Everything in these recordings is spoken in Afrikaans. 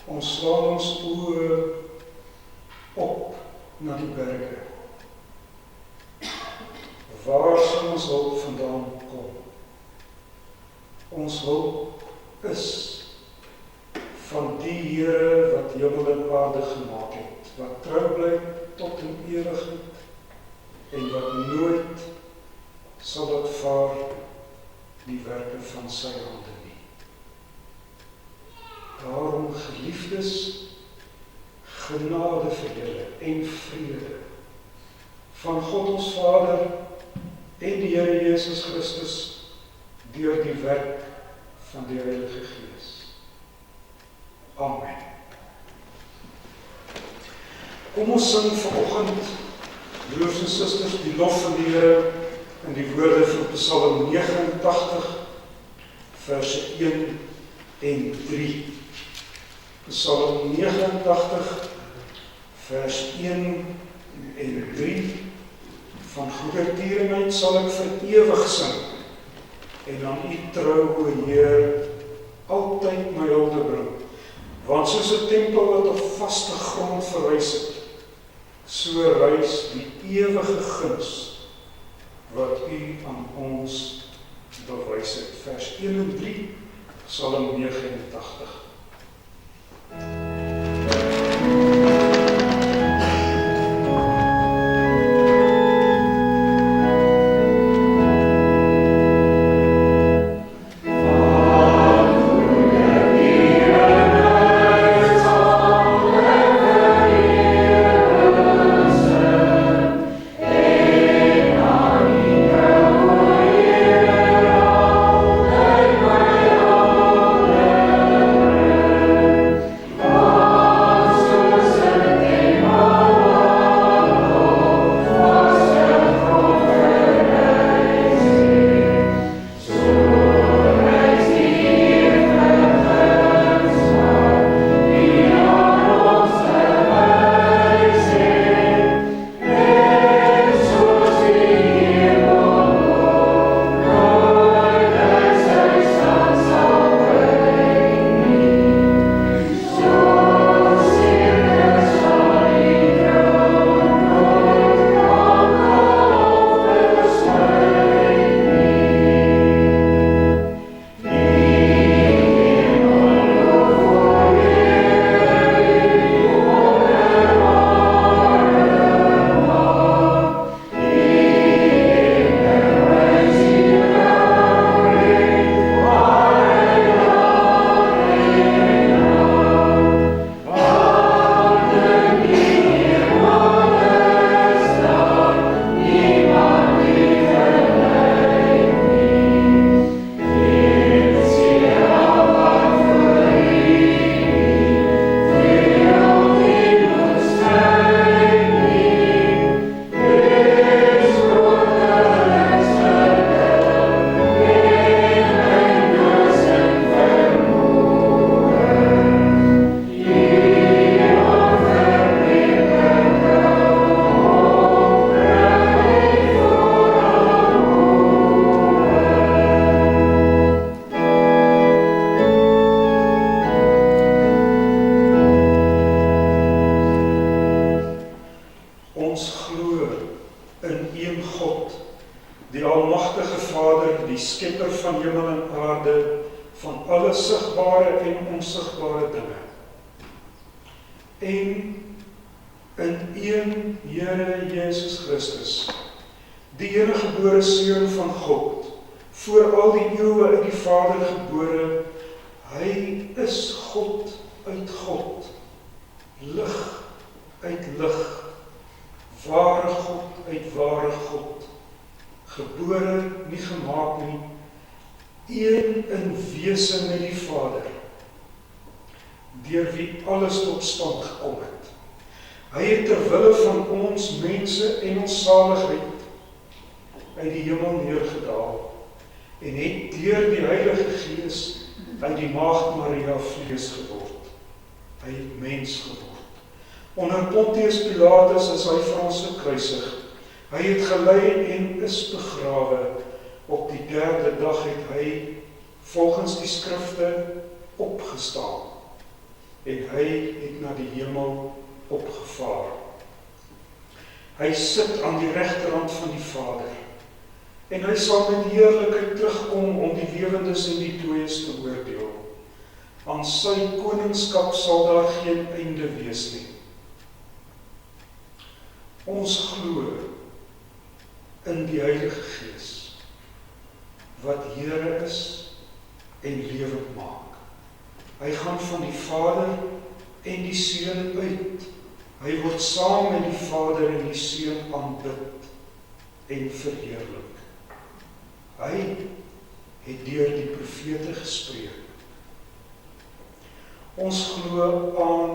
Ons slaan ons oë op na die berge. Waar sal ons hulp vandaan kom? Ons hulp is van die Here wat hemel en aarde gemaak het, wat trou bly tot in ewigheid en wat nooit sal laat vaar die werke van sy hande nie. Daarom, geliefdes, genade vir julle en vrede van God ons Vader en die Here Jesus Christus deur die werk van die Heilige Gees. Amen. Kom ons sing vanoggend, broers en susters, die lof van die Here in die woorde van Psalm 89, verse 1 en 3. Psalm 89, vers 1 en 3. Van goedertierenheid sal ek vir ewig sing, en aan u trou, o Heer, altyd my hulde bring. Want soos 'n tempel wat op vaste grond verrys het, so rys die ewige guns wat u aan ons bewys het. Vers 1 en 3, Psalm 89. Onder Pontius Pilatus is hy vir ons gekruisig. Hy het gelei en is begrawe. Op die 3de dag het hy volgens die skrifte opgestaan. en hy het na die hemel opgevaar. Hy sit aan die regterhand van die Vader, en hy sal met heerlikheid terugkom om die lewendes en die dooies te oordeel. Aan sy koningskap sal daar geen einde wees nie. Ons glo in die Heilige Gees, wat Here is en lewend maak. Hy gaan van die Vader en die Seun uit. Hy word saam met die Vader en die Seun aanbid en verheerlik. Hy het deur die profete gespreek. Ons glo aan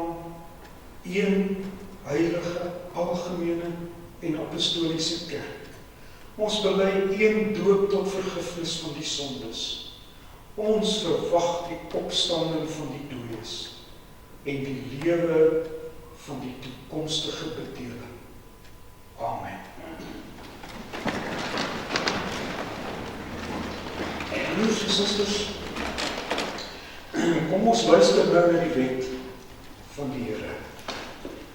een heilige, algemene en apostoliese kerk. Ons bely een doop tot vergifnis van die sondes. Ons verwag die opstanding van die dooies en die lewe van die toekomstige bedeling. Amen. Broers en susters, kom ons luister nou na die wet van die Here,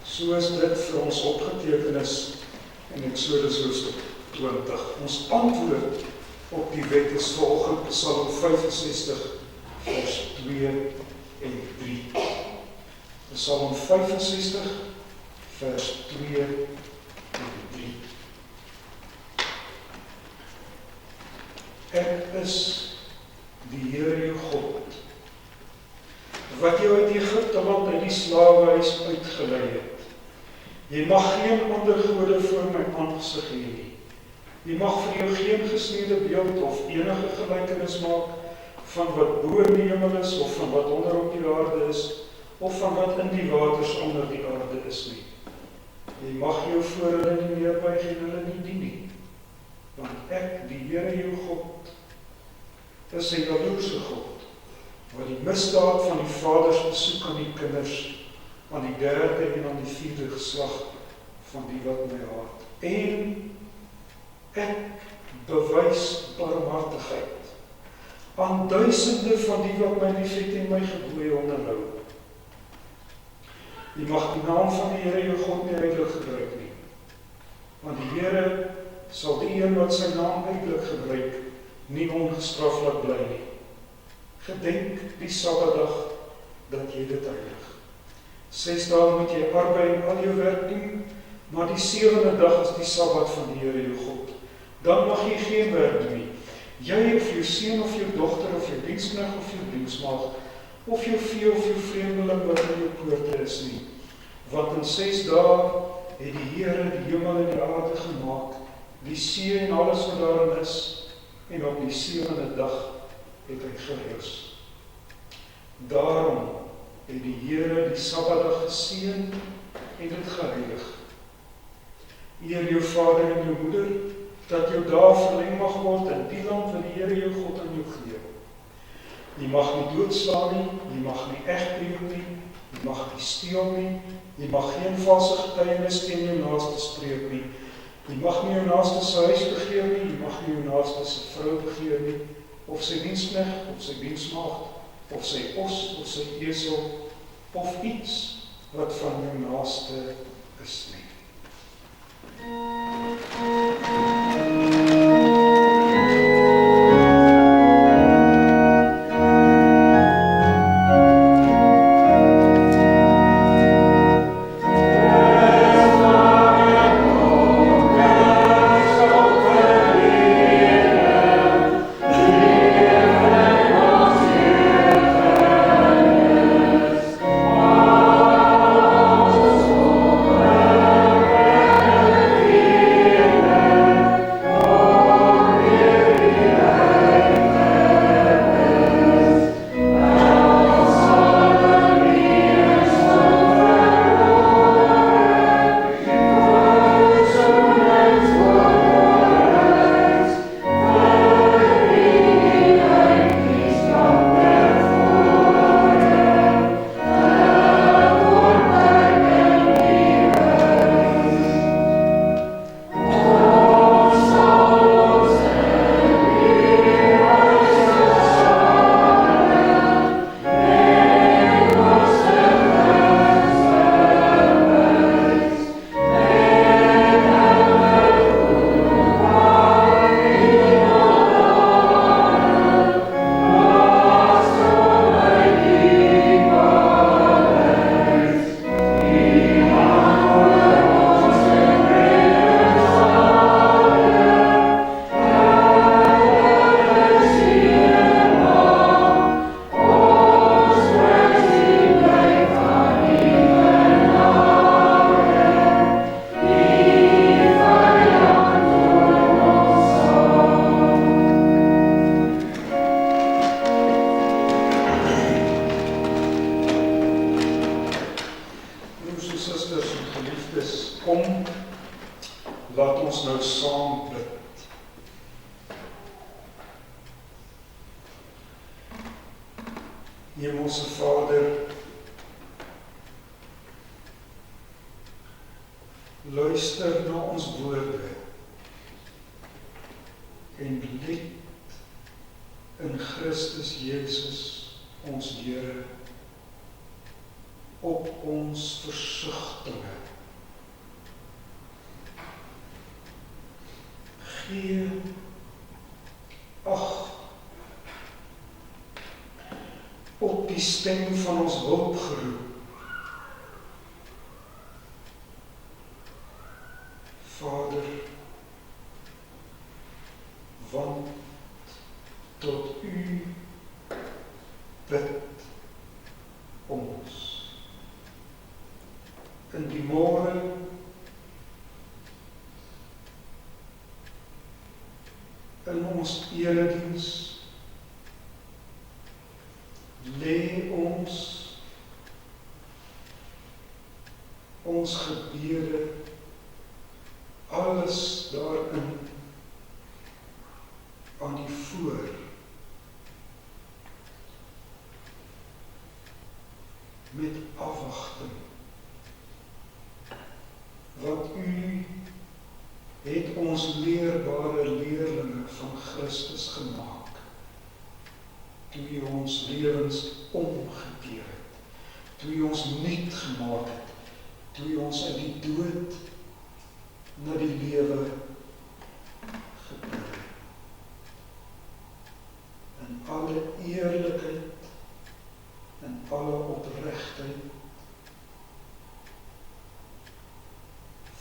soos dit vir ons opgeteken is in Eksodus hoofstuk 20. Ons antwoord op die wet is volgens Psalm 65 vers 2 en 3. Psalm 65 vers 2 en 3. Ek is die Here jou God, wat jou uit Egipte land uit die slawehuis uitgelei het. Jy mag geen ander gode voor my aangesig hê nie. Jy mag vir jou geen gesneede beeld of enige gelykenis maak van wat bo in die hemel is, of van wat onder op die aarde is, of van wat in die waters onder die aarde is nie. Jy mag jou voor hulle nie neerbuig en hulle nie dien nie, want ek, die Here jou God, is 'n jaloerse God, wat die misdaad van die vaders besoek aan die kinders, aan die 3de en aan die 4de geslag van die wat my haat. En ek bewys barmhartigheid aan duisende van die wat my liefhet en my gebooie onderhou. Jy mag die naam van die Here jou God nie uitelik gebruik nie, want die Here sal die een wat sy naam uitelik gebruik nie ongestraf laat bly nie. Gedenk die Sabbatdag dat jy dit heilig. 6 dae moet jy arbei en al jou werk doen, maar die 7de dag is die Sabbat van die Here jou God. Dan mag jy geen werk doen nie. Jy of jou seun of jou dogter of jou diensknegt of jou diensmaagd of jou vee of jou vreemdeling wat in jou poorte is nie. Want in 6 dae het die Here die hemel en die aarde gemaak, die see en alles wat daarin is, en op die 7de dag het hy gerus. Daarom het die Here die Sabbatdag geseën en dit geheilig. Eer jou vader en jou moeder, dat jou dae verleng mag word in die land wat die Here jou God aan jou gee. Jy mag nie doodslaan nie, jy mag nie egbreek nie, jy mag nie steel nie, jy mag geen valse getuienis teen jou naaste spreek nie, jy mag nie jou naaste se huis begeer nie, jy mag nie jou naaste se vrou begeer nie, of sy diensknegt, of sy diensmaagd, of sy os, of sy esel, of iets wat van jou naaste is nie. Amen. saam bid. Hemelse Vader, luister na ons woorde en let in Christus Jesus, ons Here, op ons versigtinge. Gee ag op die stem van ons hulpgeroep. Vader, want tot U bid ons. In die môre in ons erediens lê ons gebede, alles daarin aan die voor. Met afwagting. Want U het ons leerbare leerlinge van Christus gemaak, toe U ons lewens omgekeer het, toe U ons nuut gemaak het, toe U ons uit die dood na die lewe gebring het. In alle eerlikheid, in alle opregtheid,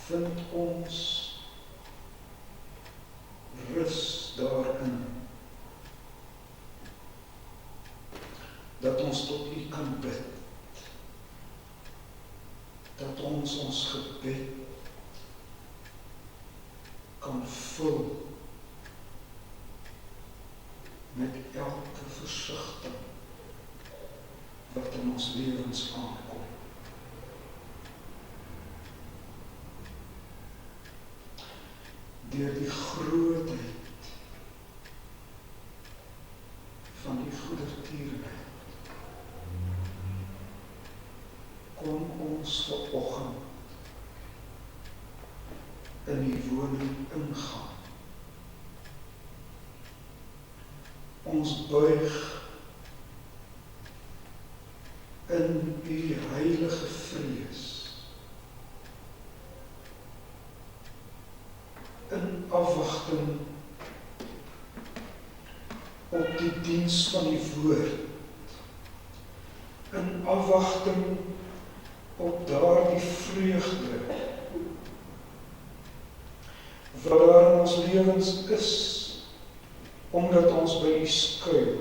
vind ons rus daarin, dat ons tot U kan bid, dat ons gebed kan vul met elke versigtiging wat in ons lewens aankom. Deur die grootheid van die goedertierenheid kom ons vanoggend in die woning ingaan. Ons buig in U heilige vrees, in afwagting op die diens van die woord, in afwagting op daardie vreugde wat daar in ons lewens is, omdat ons by U skuil,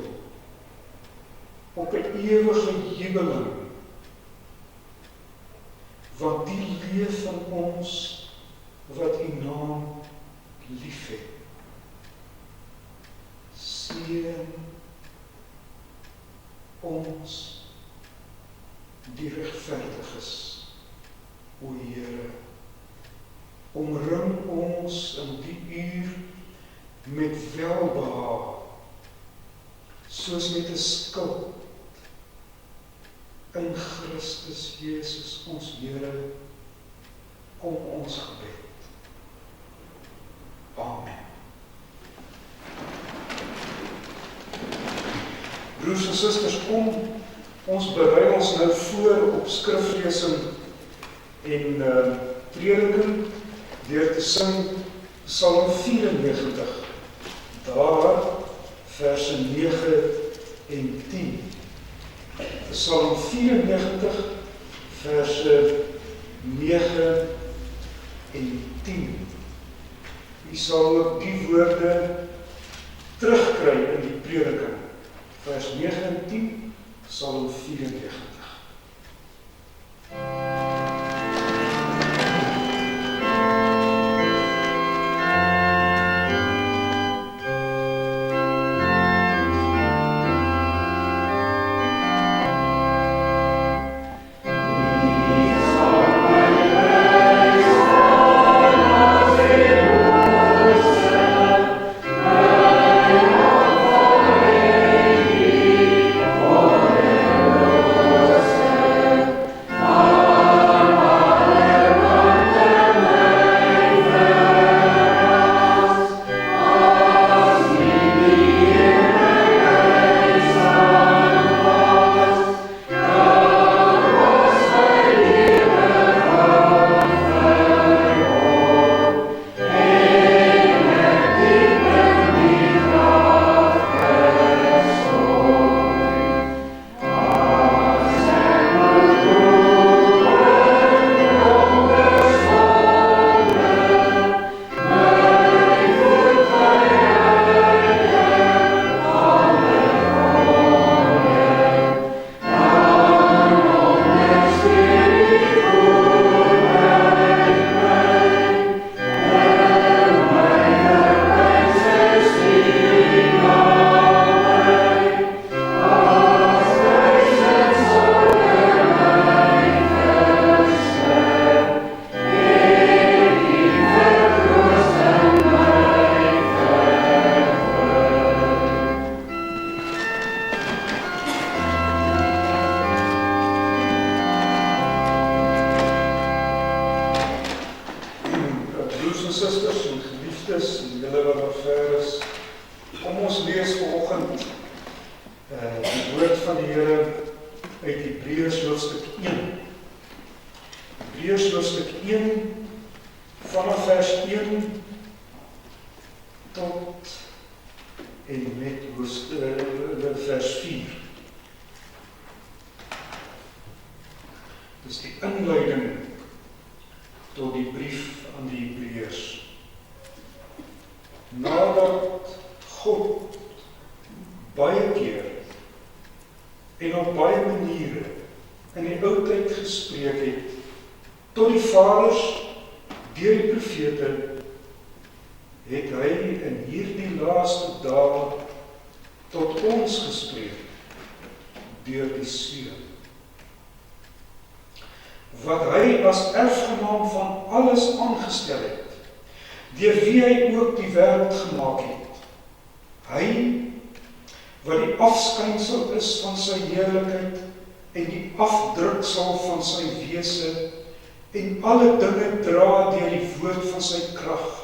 op 'n ewige jubeling, want die leef in ons wat U naam liefhet. Seën ons die regverdiges, o Here, omring ons in die uur met welbehaag, soos met 'n skild in Christus Jesus ons Here, kom ons gebed. Amen. Broers en susters, ons berei ons nou voor op skriflesing en prediking deur te sing Psalm 94, daar verse 9 en 10. Psalm 94, verse 9 en 10. U sal ook die woorde terugkry in die prediking. Vers 9 en 10, Psalm 94. Amen. en geliefdes, en julle wat daar ver is, kom ons lees vanoggend die woord van die Here uit Hebreërs hoofstuk 1. Hebreërs hoofstuk 1 vanaf vers 1 tot en met vers 4. Dis die inleiding tot die brief aan die Hebreërs. Nadat God baie keer en op baie maniere in die oudheid gespreek het tot die vaders deur die profete, het hy in hierdie laaste dae tot ons gespreek deur die Seun, wat hy as erfgenaam van alles aangestel het, deur wie hy ook die wêreld gemaak het. Hy, wat die afskynsel is van sy heerlikheid en die afdruksel van sy wese, en alle dinge dra deur die woord van sy krag,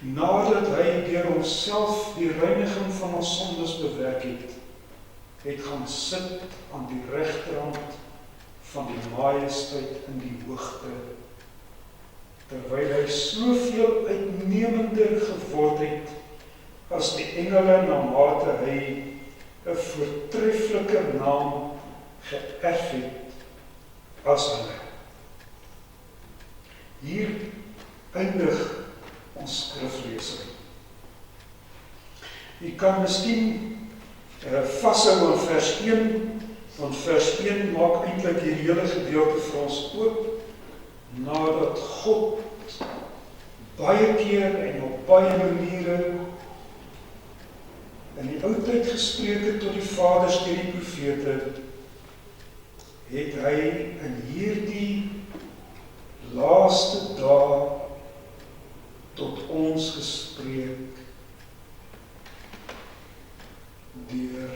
nadat hy deur homself die reiniging van ons sondes bewerk het gaan sit aan die regterhand van die majesteit in die hoogte, terwyl hy soveel uitnemender geword het as die engele, na mate hy 'n voortreffeliker naam geërf het as hulle. Hier eindig ons skriflesing. U kan miskien vashou aan vers 1, want vers 1 maak eintlik hierdie hele gedeelte vir ons oop, nadat God baie keer en op baie maniere in die oudheid gespreek het tot die vaders deur die profete, het hy in hierdie laaste dae tot ons gespreek deur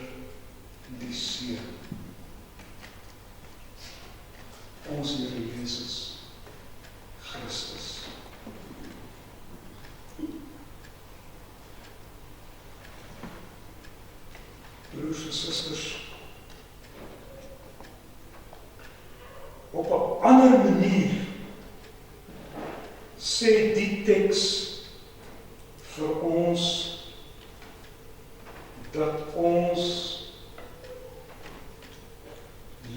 die Seun, ons Here Jesus Christus. Broers en susters, op 'n ander manier sê die teks vir ons dat ons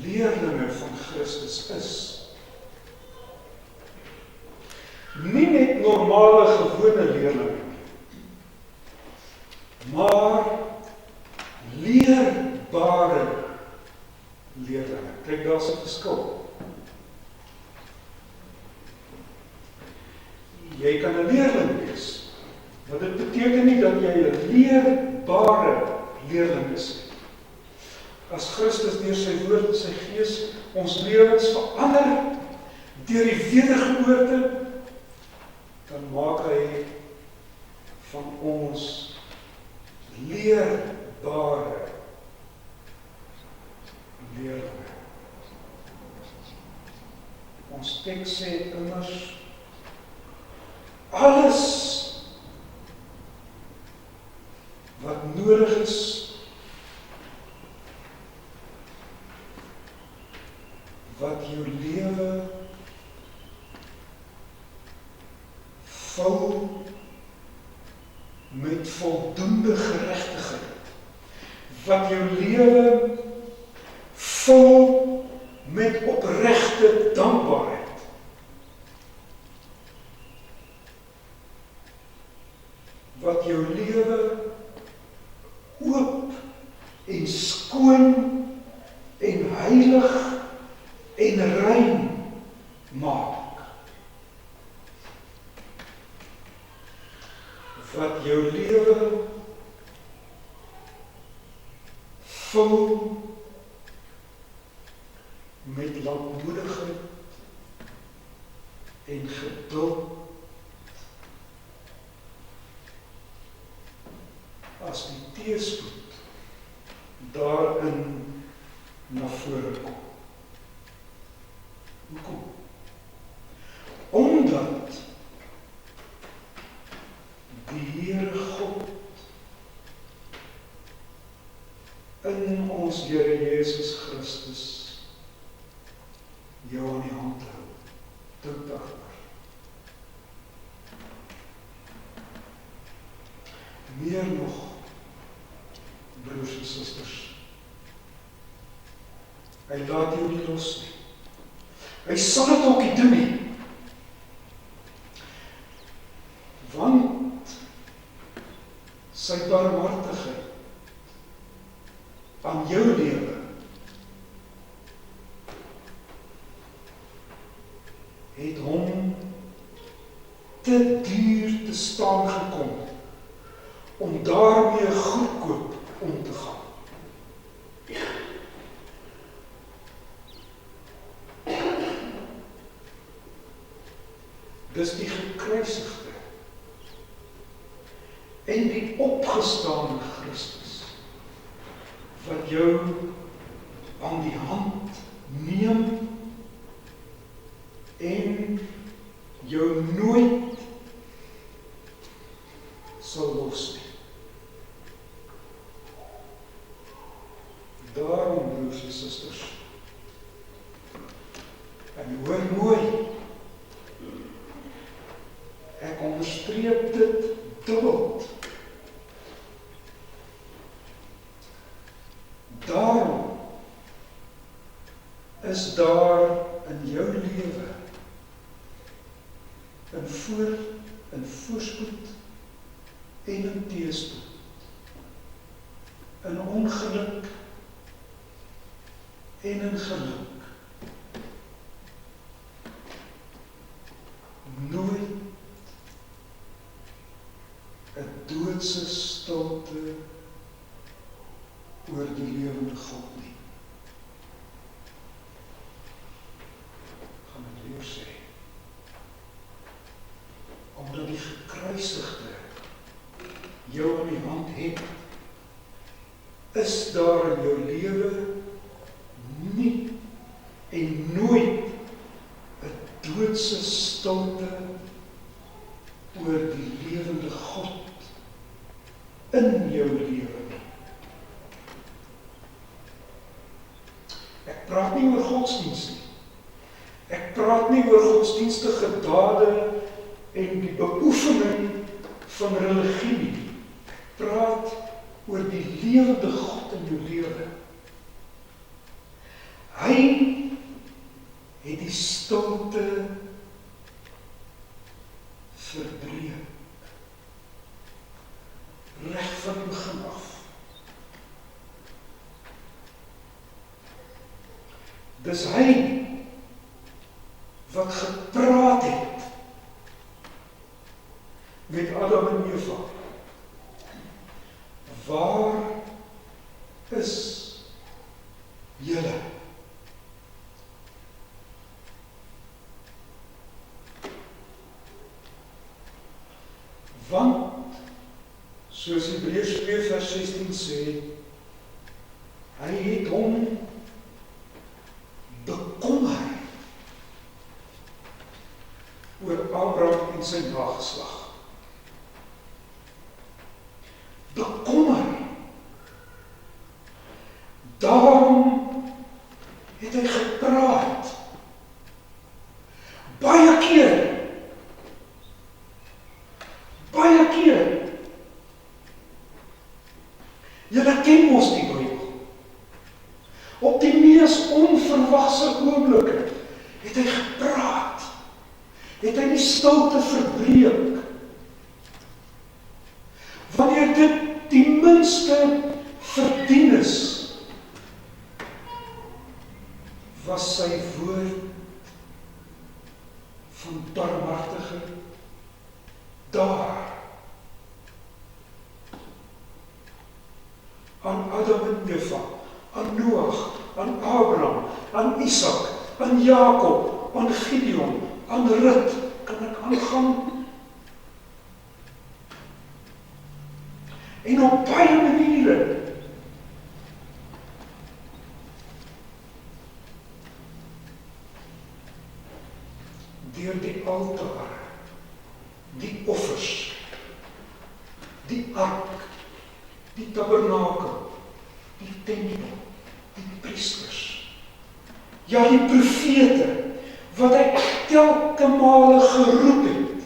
leerlinge van Christus is. Nie net normale, gewone leerlinge, maar leerbare leerlinge. Kyk, daar's 'n verskil. Jy kan 'n leerling wees, maar dit beteken nie dat jy 'n leerbare leerling is. As Christus deur sy woord en sy gees ons lewens verander deur die wedergeboorte, dan maak hy van ons leerbare leerlinge. Ons teks sê immers, alles wat nodig is, wat jou lewe vul met voldoende geregtigheid, wat jou lewe vul met opregte dankbaarheid, wat jou lewe oop en skoon en heilig en rein maak, wat jou lewe vul met lankmoedigheid en geduld, as die teëspoed daarin na vore kom. Hoekom? Omdat die Here God in ons Here Jesus Christus jou aan die hand hou, tot agter. Meer nog, broers en susters, hy laat jou nie los nie. Hy sal dit ook nie doen nie. Want sy barmhartigheid aan jou lewe het hom te duur te staan gekom om daarmee goedkoop om te gaan. Dis die gekruisigde en die opgestaane Christus wat jou aan die hand neem en jou nooit sal los nie. Daarom, broers en susters, en hoor mooi, ek onderstreep dit dubbel. Daarom is daar in jou lewe in voorspoed en in teëspoed, in ongeluk en in geluk, nooit 'n doodse stilte oor die lewende God nie. Gaan ek weer sê, omdat die gekruisigde jou aan die hand het, is daar in jou lewe nie en nooit 'n doodse stilte oor die lewende God in jou lewe nie. Ek praat nie oor godsdienst nie. Ek praat nie oor godsdienstige dade en die beoefening van religie nie. Ek praat oor die lewende God in jou lewe. Hy het die stilte verbreek. Reg van die begin af. Dis hy wat gepraat het met Adam en Eva. Waar is julle? Want, soos Hebreërs 2 vers 16 sê, hy het hom bekommer oor Abraham en sy nageslag. Bekommer. Daarom het hy gepraat. Baie keer. Baie keer. Julle ken mos die Bybel. Op die mees onverwagse oomblikke het hy gepraat. Het hy die stilte verbreek. Wanneer dit die minste verdien is, was sy woord van barmhartigheid daar. Aan Adam en Eva, aan Noach, aan Abraham, aan Isak, aan Jakob, aan Gideon, aan Rut, kan ek aangaan. En op baie maniere. Deur die altaar, die offers, ark, die tabernakel, die tempel, die priesters. Ja, die profete, wat hy telke male geroep het.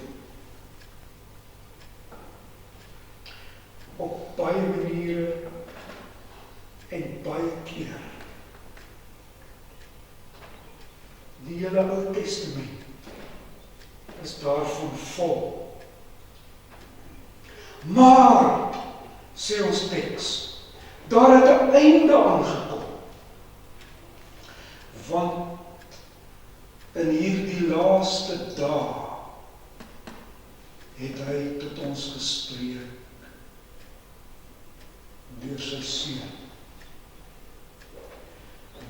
Op baie maniere en baie keer. Die hele Ou Testament is daarvan vol. Maar, sê ons teks, daar het 'n einde aangekom. Want in hierdie laaste dae het hy tot ons gespreek deur sy Seun.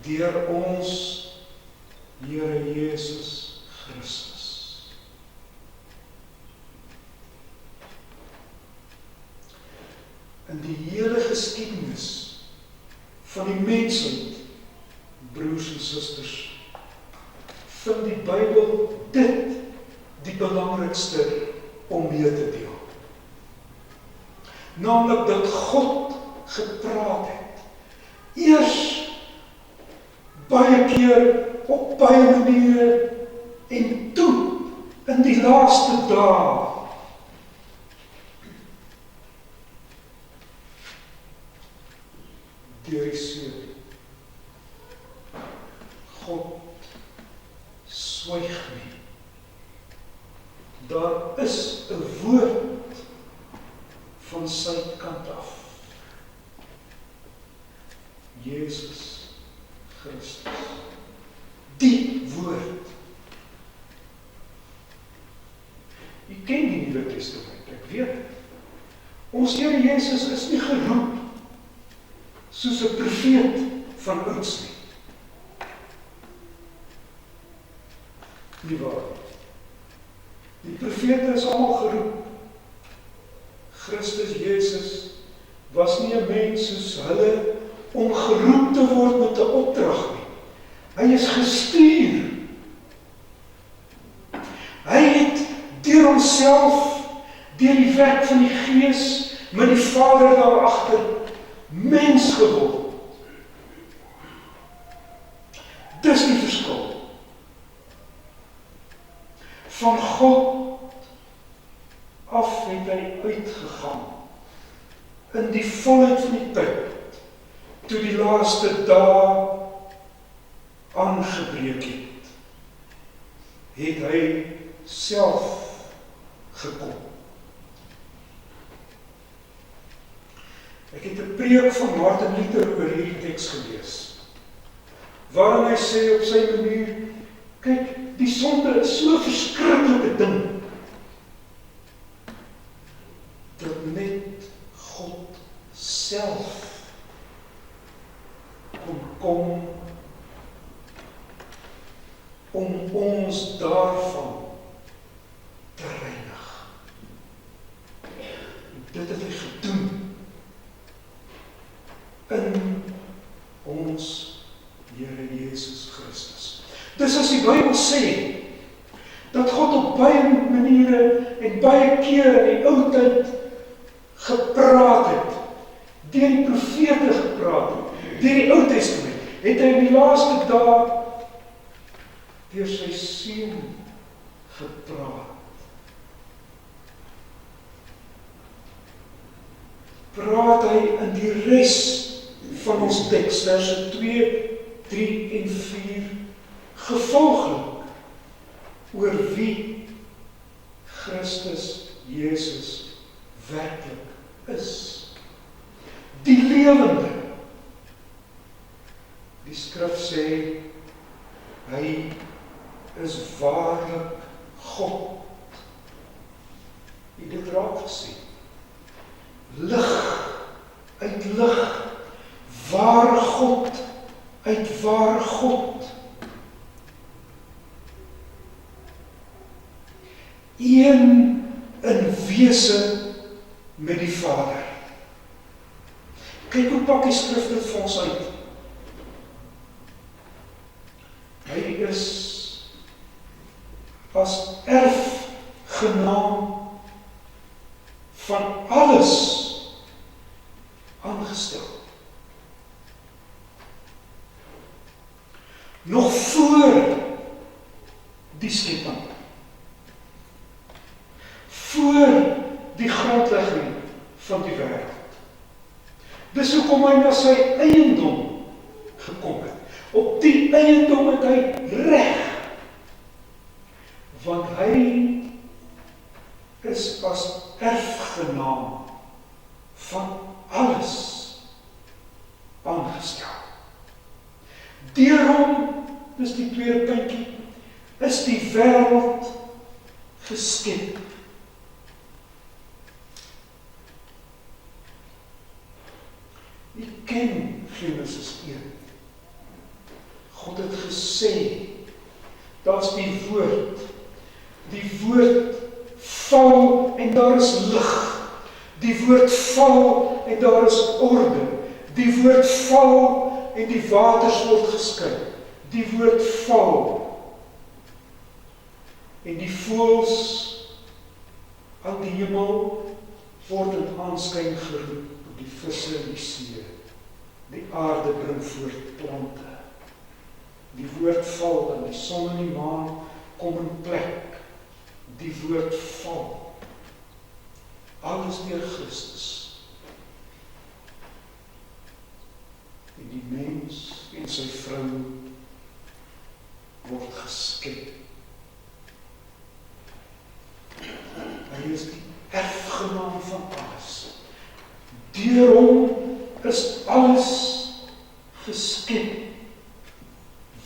Deur ons Here Jesus Christus. In die hele geskiedenis van die mensheid, broers en susters, vind die Bybel dit die belangrikste om mee te deel. Naamlik dat God gepraat het. Eers baie keer op baie maniere en toe in die laaste dae deur die Seun. God swyg nie. Daar is 'n woord van sy kant af. Jesus Christus. Die woord. Jy ken die Nuwe Testament, ek weet. Ons Here Jesus is nie geroep soos 'n profeet van ouds nie. Nie waar. Die profete is almal geroep. Christus Jesus was nie 'n mens soos hulle om geroep te word met 'n opdrag nie. Hy is gestuur. Hy het deur homself, deur die werk van die Gees, met die Vader daarachter, mens geword. Dis die verskil. Van God af het hy uitgegaan in die volheid van die tyd, toe die laaste dae aangebreek het hy self gekom. Ek het 'n preek van Martin Luther oor hierdie teks gelees, waarin hy sê op sy manier, kyk, die sonde is so 'n verskriklike ding, dat net God self kon kom om ons daarvan te reinig. Dit het hy gedoen in ons Here Jesus Christus. Dis as die Bybel sê, dat God op baie maniere en baie keer in die ou tyd gepraat het, deur die profete gepraat het, deur die Ou Testament, het hy in die laaste dae deur sy Seun gepraat. Praat hy in die res van ons teks, verse 2, 3 en 4, gevolglik oor wie Christus Jesus werklik is. Die lewende. Die skrif sê, hy is waarlik God. Jy dit raak gesien. Lig uit lig, ware God uit ware God. Een in wese met die Vader. Kyk hoe pak die skrif dit vir ons uit. Hy is as erfgenaam van alles aangestel. Nog voor die skepping, voor die grondlegging van die wêreld. Dis hoekom hy na sy eiendom gekom het. Op die eiendom het hy reg, want hy is as erfgenaam van alles aangestel. Deur hom, dis die tweede puntjie, is die wêreld geskep. U ken Genesis 1. God het gesê, daar's die woord val en daar is lig. Die woord val en daar is orde. Die woord val en die waters word geskei. Die woord val en die voëls aan die hemel word in aanskyn geroep, die visse in die see. Die aarde bring voort plante. Die woord val en die son en die maan kom in plek. Die woord val. Alles deur Christus. En die mens en sy vrou word geskep. Hy is die erfgenaam van alles. Deur hom is alles geskep.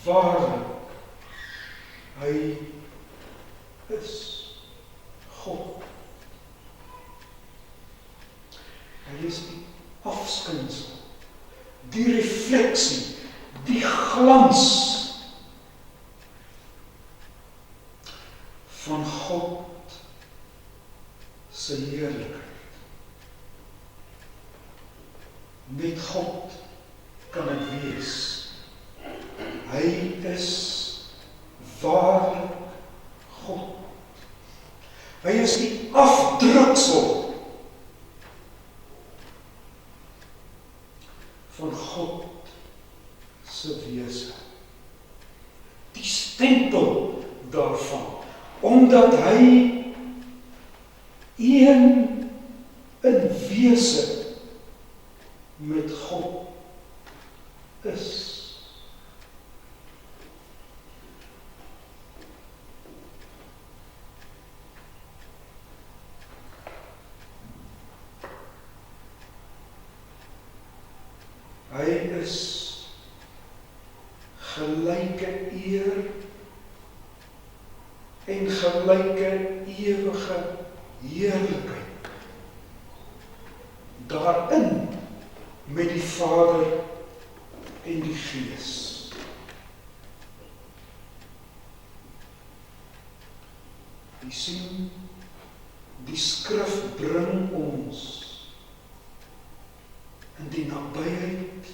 Waarlik, hy is God. Hy is die afskynsel, die refleksie, die glans van God se heerlikheid. Met God kan dit wees. Hy is waarlik God. Hy is die afdruksel van God se wese. Die stempel daarvan, omdat hy een in wese met God is. Hy is gelyke eer en gelyke ewige heerlikheid. Daarin met die Vader en die Gees. U sien, die skrif bring ons in die nabyheid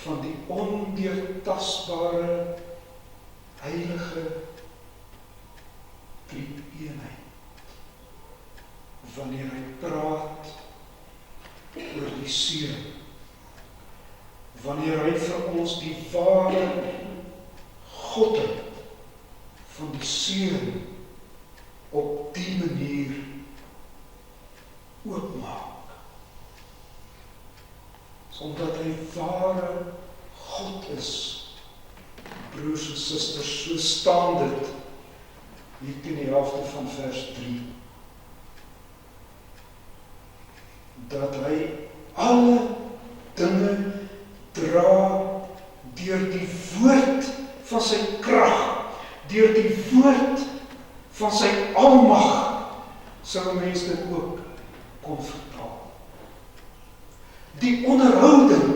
van die ondeurtasbare, heilige drie-eenheid. Wanneer hy praat oor die seun, wanneer hy vir ons die ware Godheid van die seun op die manier oopmaak. Omdat hy ware God is, broers en susters, so staan dit hier teen die helfte van vers 3, dat hy alle dinge dra deur die woord van sy krag, deur die woord van sy almag, sou mense dit ook kon vertaal. Die onderhouding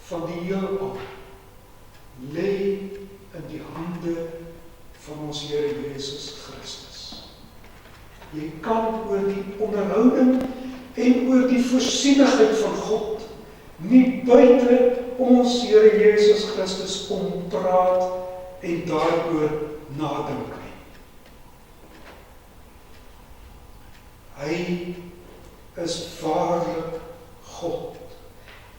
van die heelal lê in die hande van ons Here Jesus Christus. Jy kan oor die onderhouding en oor die voorsienigheid van God nie buite ons Here Jesus Christus ompraat en daaroor nadink nie. Hy is waarlik God,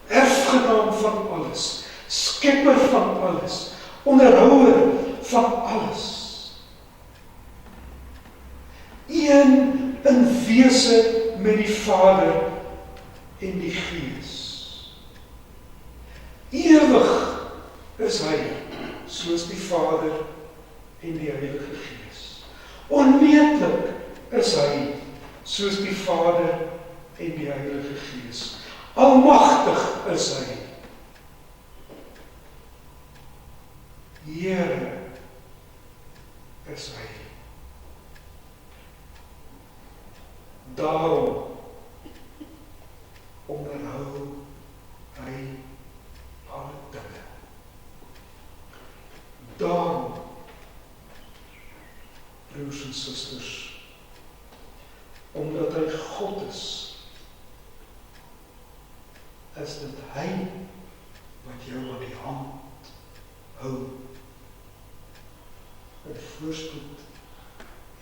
erfgenaam van alles, skepper van alles, onderhouer van alles. Een in wese met die Vader en die Gees. Ewig is hy, soos die Vader en die Heilige Gees. Onmeetlik is hy, soos die Vader en die Heilige Gees. Almagtig is hy. Here is hy. Daarom onderhou hy alle dinge. Daarom, broers en susters, omdat hy God is dit hy wat jou aan die hand hou, in voorspoed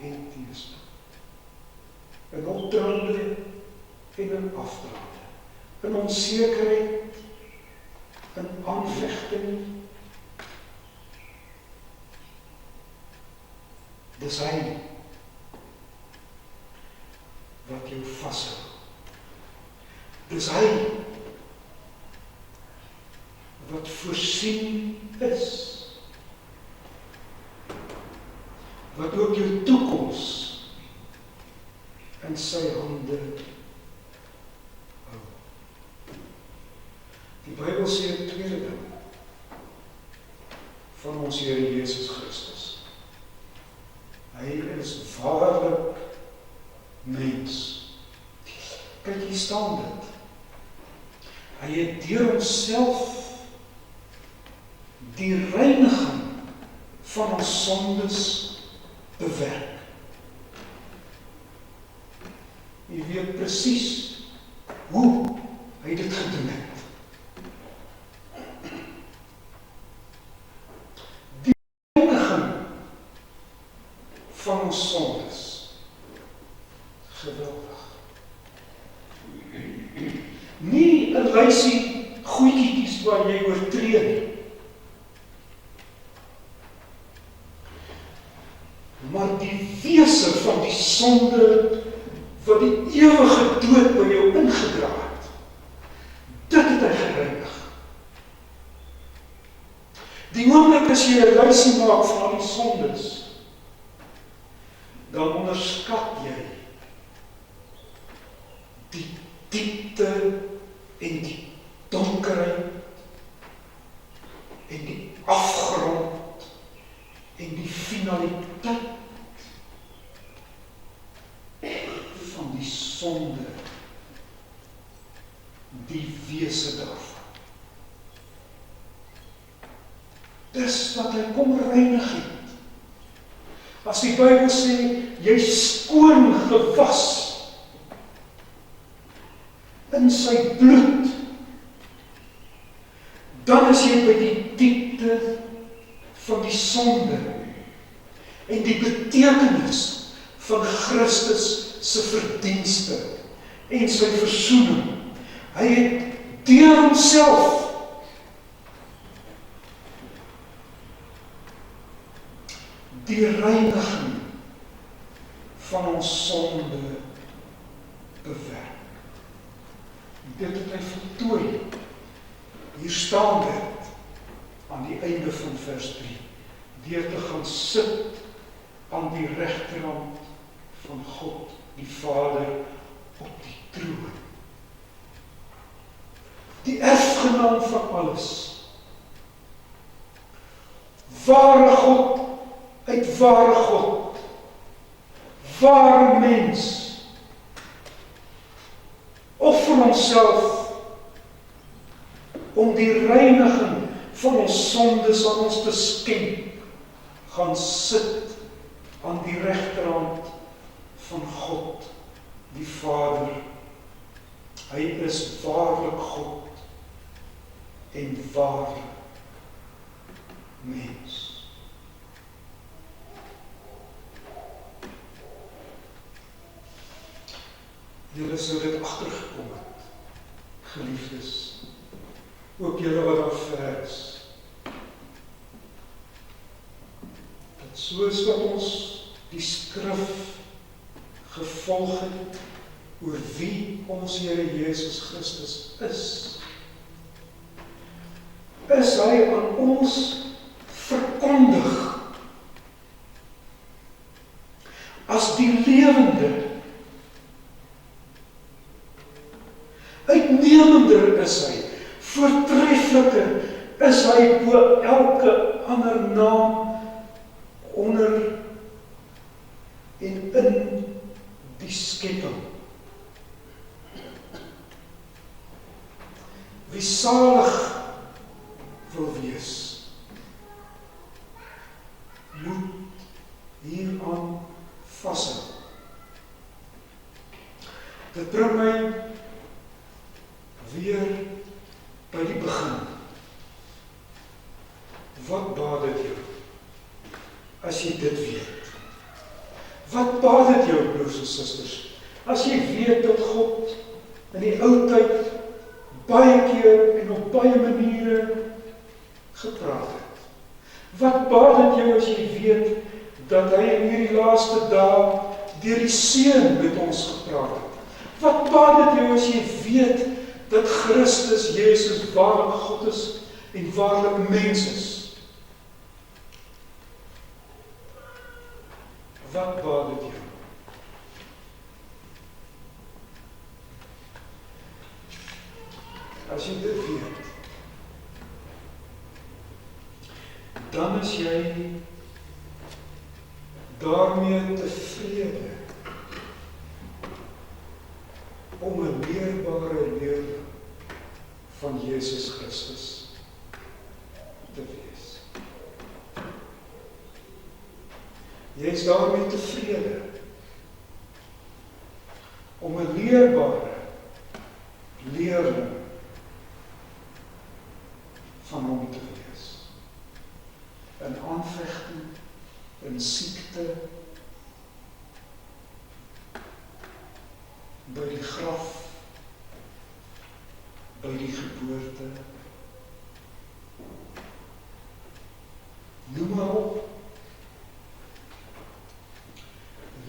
en teëspoed, in opdraande en in afdraande, in onsekerheid, in aanvegting. Dis hy wat jou vashou. Dis hy wat voorsien is, wat ook jou toekoms in sy hande hou. Die Bybel sê 'n tweede ding van ons Here Jesus Christus. Hy is waarlik mens. Kyk, hier staan dit. Hy het deur homself die reiniging van ons sondes bewerk. Jy weet presies hoe hy dit gedoen het. Die reiniging van ons sondes. Geweldig. Nie 'n lysie goedjies waar jy oortree nie. Maar die wese van die sonde wat die ewige dood by jou ingedra het, dit het hy gereinig. Die oomblik as jy 'n lysie maak van al die sondes, dan onderskat jy die diepte en die donkerheid en die afgrond en die finaliteit van die sonde, die wese daarvan. Dis wat hy kom reinig het. As die Bybel sê, jy skoon gewas in sy bloed, dan is jy by die diepte van die sonde en die betekenis van Christus se verdienste en sy versoening. Hy het deur homself die reiniging van ons sonde bewerk. Dit het hy voltooi. Hier staan dit aan die einde van vers 3, deur te gaan sit aan die regterhand van God, die Vader, op die troon. Die erfgenaam van alles. Ware God uit ware God. Ware mens. Offer homself om die reiniging van ons sondes aan ons te skenk, gaan sit aan die regterhand van God, die Vader. Hy is waarlik God en ware mens. julle sou dit agtergekom het, geliefdes, ook julle wat daar ver is. Dat soos wat ons die skrif gevolg het oor wie ons Here Jesus Christus is hy aan ons verkondig as die lewende, uitnemender is hy, voortreffliker is hy bo elke ander naam onder en in die skepping. Wie salig wil wees, moet hieraan vashou. Dit bring my weer by die begin. Wat baat dit jou, as jy dit weet? Wat baat dit jou, broers en susters, as jy weet dat God in die ou tyd baie keer en op baie maniere gepraat het? Wat baat dit jou as jy weet dat hy in hierdie laaste dae deur die Seun met ons gepraat het? Wat baat dit jou as jy weet dat Christus Jesus waarlik God is en waarlik mens is? Wat baat dit jou? As jy dit weet, dan is jy daarmee tevrede om 'n leerbare leerling van Jesus Christus te wees. Jy is daarmee tevrede om 'n leerbare leerling van hom te wees. In aanvegting, in siekte, by die graf, by die geboorte. Noem maar op.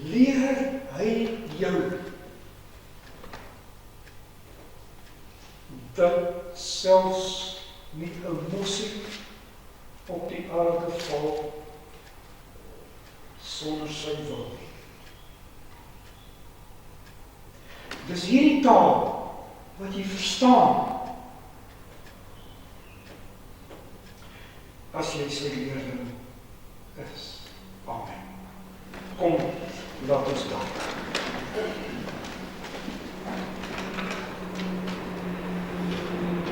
Leer hy jou dat selfs nie 'n mossie op die aarde val sonder sy wil nie. Dis hierdie taal wat jy verstaan as jy sy leerling is. Amen. Kom, laat ons dank.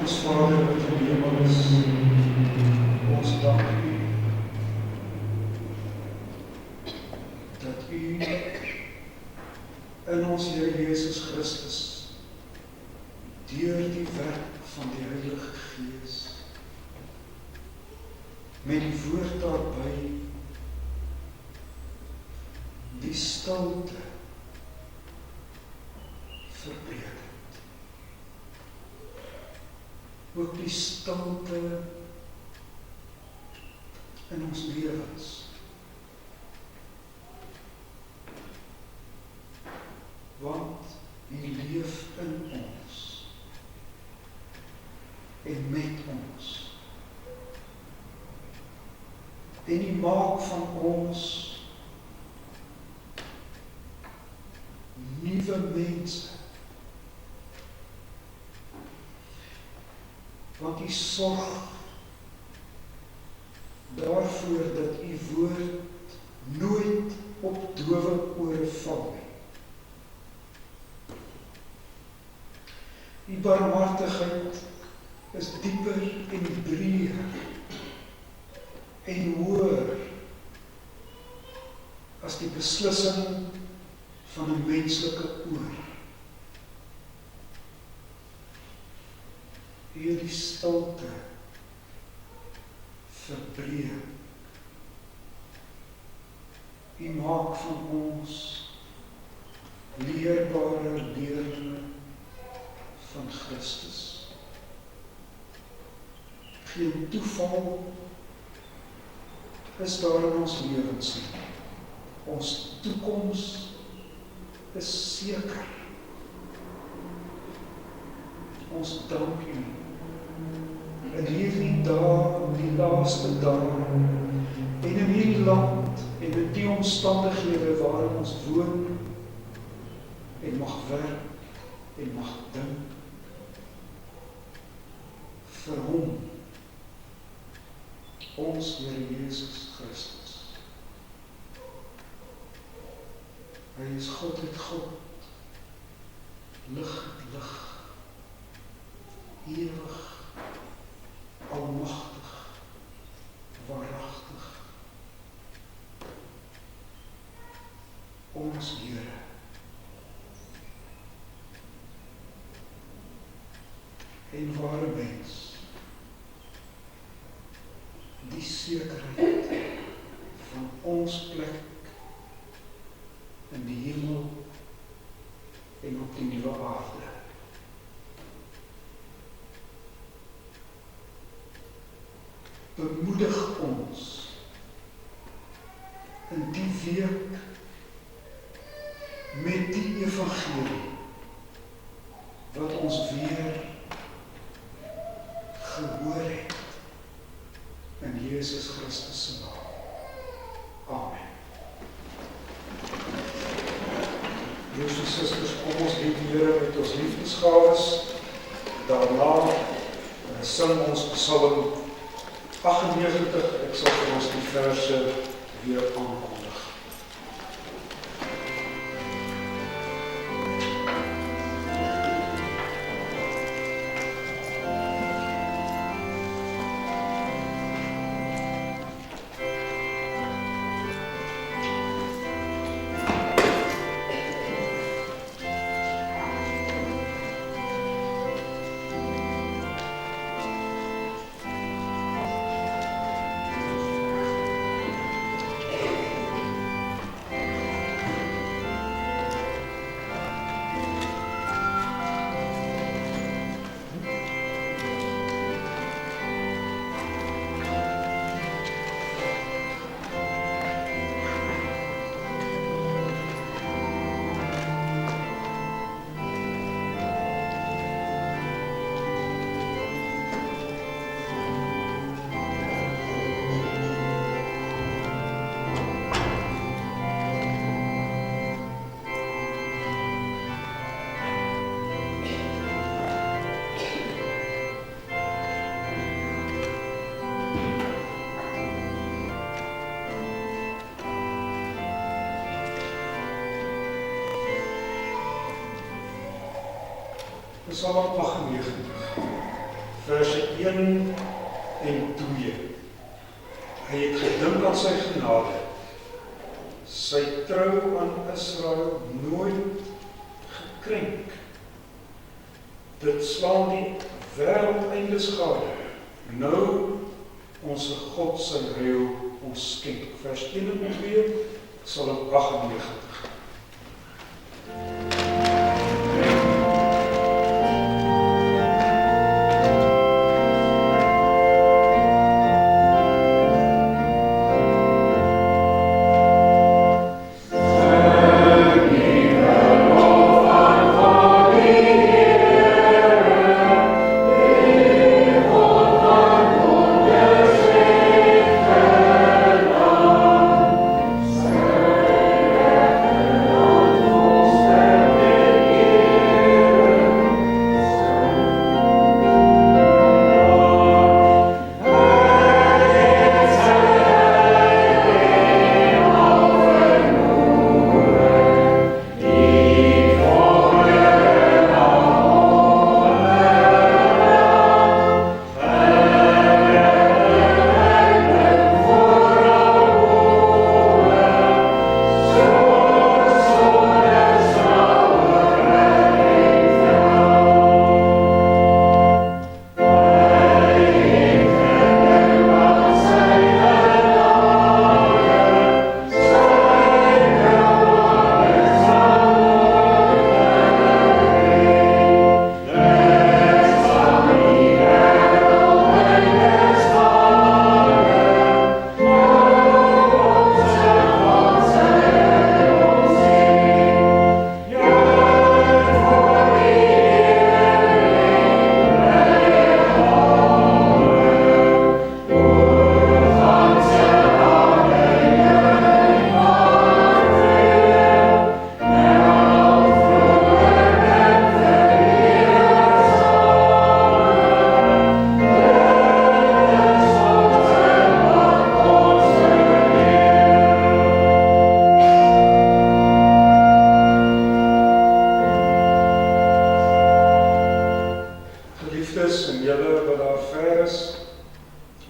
Ons Vader wat in die hemel is, ons dank U dat U in ons Here Jesus Christus deur die werk van die Heilige Gees met die woord daarby die stilte verbreek het. Ook die stilte in ons lewens. Want U leef in ons en met ons. En U maak van ons nuwe mense. Want U sorg daarvoor dat U woord nooit op dowe ore val nie. Die barmhartigheid is dieper en breër en hoër as die beslissing van 'n menslike oor. Hierdie stilte verbreek. U maak van ons leerbare leerlinge toeval is daar in ons lewens nie. Ons toekoms is seker. Ons dank U. In hierdie dae, die laaste dae, en in hierdie land, en in die omstandighede waarin ons woon, en mag werk, en mag dink, vir Hom, ons Here Jesus Christus. Hy is God het God, lig het lig, ewig, almagtig, waaragtig. Ons Here. En ware mens, die sekerheid van ons plek in die hemel en op die nuwe aarde. Bemoedig ons in die week met die evangelie wat ons weer gehoor het in Jesus Christus se naam. Amen. Broers en susters, kom ons dien die Here met ons liefdesgawes. Daarna sing ons Psalm 98. Ek sal vir ons die verse weer aankondig. Psalm 98, verse 1 en 2. Hy het gedink aan sy genade, sy trou aan Israel nooit gekrenk. Dit slaan die wêreld eindes gade, nou onse God sy heil ons skenk. Vers 1 en 2, Psalm 98. Amen.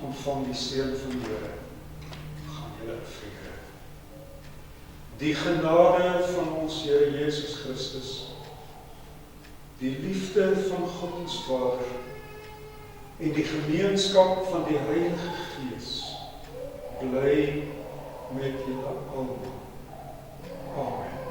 ontvang die seën van die Here. Gaan julle in vrede. Die genade van ons Here Jesus Christus, die liefde van God ons Vader en die gemeenskap van die Heilige Gees bly met julle almal. Amen.